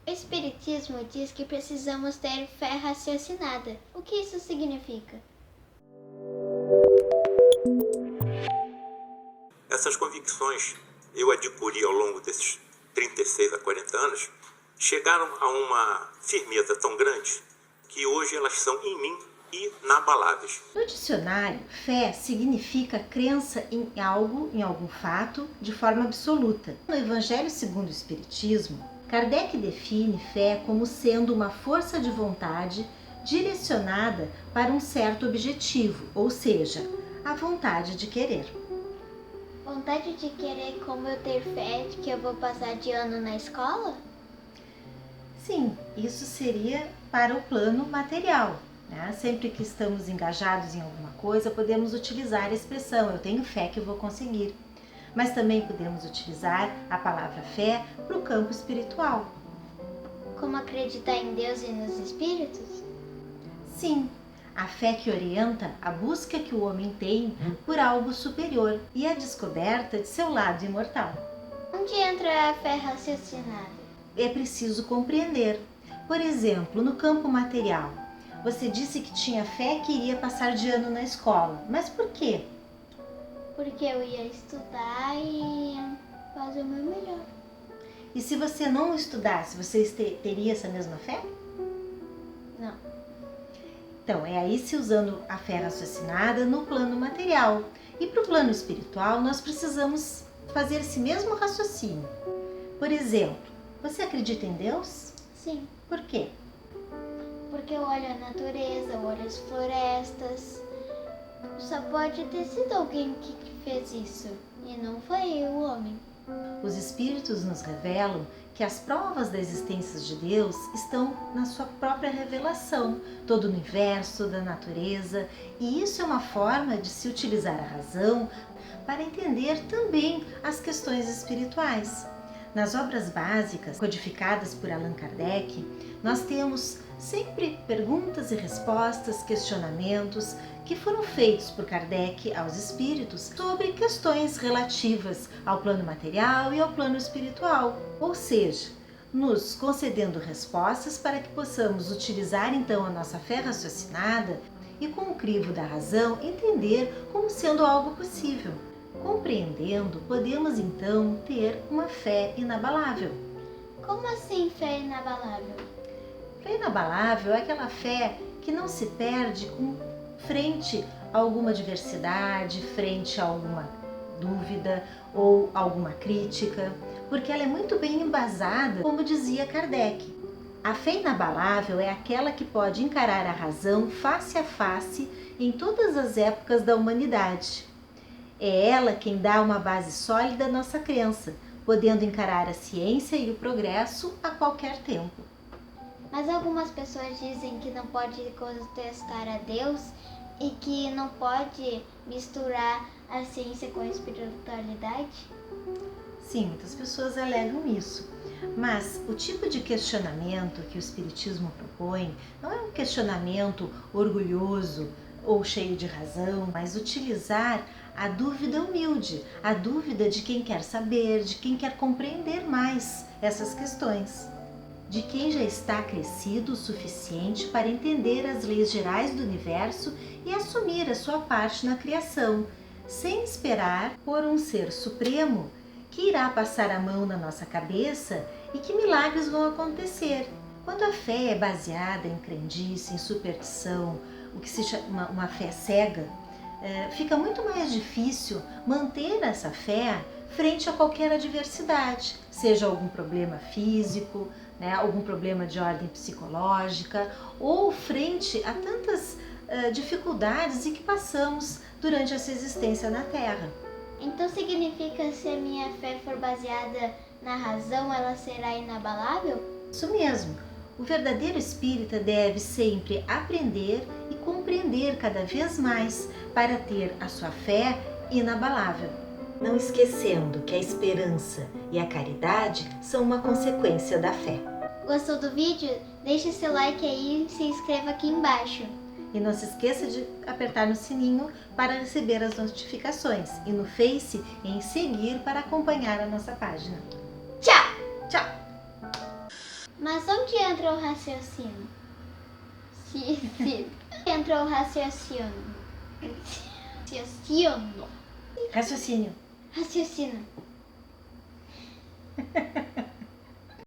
O Espiritismo diz que precisamos ter fé raciocinada. O que isso significa? Essas convicções eu adquiri ao longo desses 36 a 40 anos, chegaram a uma firmeza tão grande que hoje elas são em mim inabaláveis. No dicionário, fé significa crença em algo, em algum fato, de forma absoluta. No Evangelho segundo o Espiritismo, Kardec define fé como sendo uma força de vontade direcionada para um certo objetivo, ou seja, a vontade de querer. Vontade de querer como eu ter fé de que eu vou passar de ano na escola? Sim, isso seria para o plano material. Sempre que estamos engajados em alguma coisa, podemos utilizar a expressão eu tenho fé que eu vou conseguir. Mas também podemos utilizar a palavra fé para o campo espiritual. Como acreditar em Deus e nos espíritos? Sim, a fé que orienta a busca que o homem tem por algo superior e a descoberta de seu lado imortal. Onde entra a fé raciocinada? É preciso compreender. Por exemplo, no campo material, você disse que tinha fé que iria passar de ano na escola. Mas por quê? Porque eu ia estudar e fazer o meu melhor. E se você não estudasse, você teria essa mesma fé? Não. Então, é aí se usando a fé raciocinada no plano material. E para o plano espiritual, nós precisamos fazer esse mesmo raciocínio. Por exemplo, você acredita em Deus? Sim. Por quê? Porque eu olho a natureza, eu olho as florestas. Só pode ter sido alguém que fez isso, e não foi o homem. Os espíritos nos revelam que as provas da existência de Deus estão na sua própria revelação, todo o universo, da natureza, e isso é uma forma de se utilizar a razão para entender também as questões espirituais. Nas obras básicas, codificadas por Allan Kardec, nós temos sempre perguntas e respostas, questionamentos que foram feitos por Kardec aos espíritos sobre questões relativas ao plano material e ao plano espiritual, ou seja, nos concedendo respostas para que possamos utilizar então a nossa fé raciocinada e com o crivo da razão entender como sendo algo possível. Compreendendo, podemos então ter uma fé inabalável. Como assim fé inabalável? Fé inabalável é aquela fé que não se perde frente a alguma adversidade, frente a alguma dúvida ou alguma crítica, porque ela é muito bem embasada, como dizia Kardec. A fé inabalável é aquela que pode encarar a razão face a face em todas as épocas da humanidade. É ela quem dá uma base sólida à nossa crença, podendo encarar a ciência e o progresso a qualquer tempo. Mas algumas pessoas dizem que não pode contestar a Deus e que não pode misturar a ciência com a espiritualidade? Sim, muitas pessoas alegam isso. Mas o tipo de questionamento que o Espiritismo propõe não é um questionamento orgulhoso ou cheio de razão, mas utilizar a dúvida humilde, a dúvida de quem quer saber, de quem quer compreender mais essas questões, de quem já está crescido o suficiente para entender as leis gerais do universo e assumir a sua parte na criação, sem esperar por um ser supremo que irá passar a mão na nossa cabeça e que milagres vão acontecer. Quando a fé é baseada em crendice, em superstição, o que se chama uma fé cega, fica muito mais difícil manter essa fé frente a qualquer adversidade, seja algum problema físico, algum problema de ordem psicológica ou frente a tantas dificuldades em que passamos durante essa existência na Terra. Então significa que se a minha fé for baseada na razão, ela será inabalável? Isso mesmo. O verdadeiro espírita deve sempre aprender e compreender cada vez mais para ter a sua fé inabalável. Não esquecendo que a esperança e a caridade são uma consequência da fé. Gostou do vídeo? Deixe seu like aí e se inscreva aqui embaixo. E não se esqueça de apertar no sininho para receber as notificações e no Face em seguir para acompanhar a nossa página. Tchau! Tchau! Mas onde entra o raciocínio? Se entra o raciocínio. Raciocínio. Raciocínio.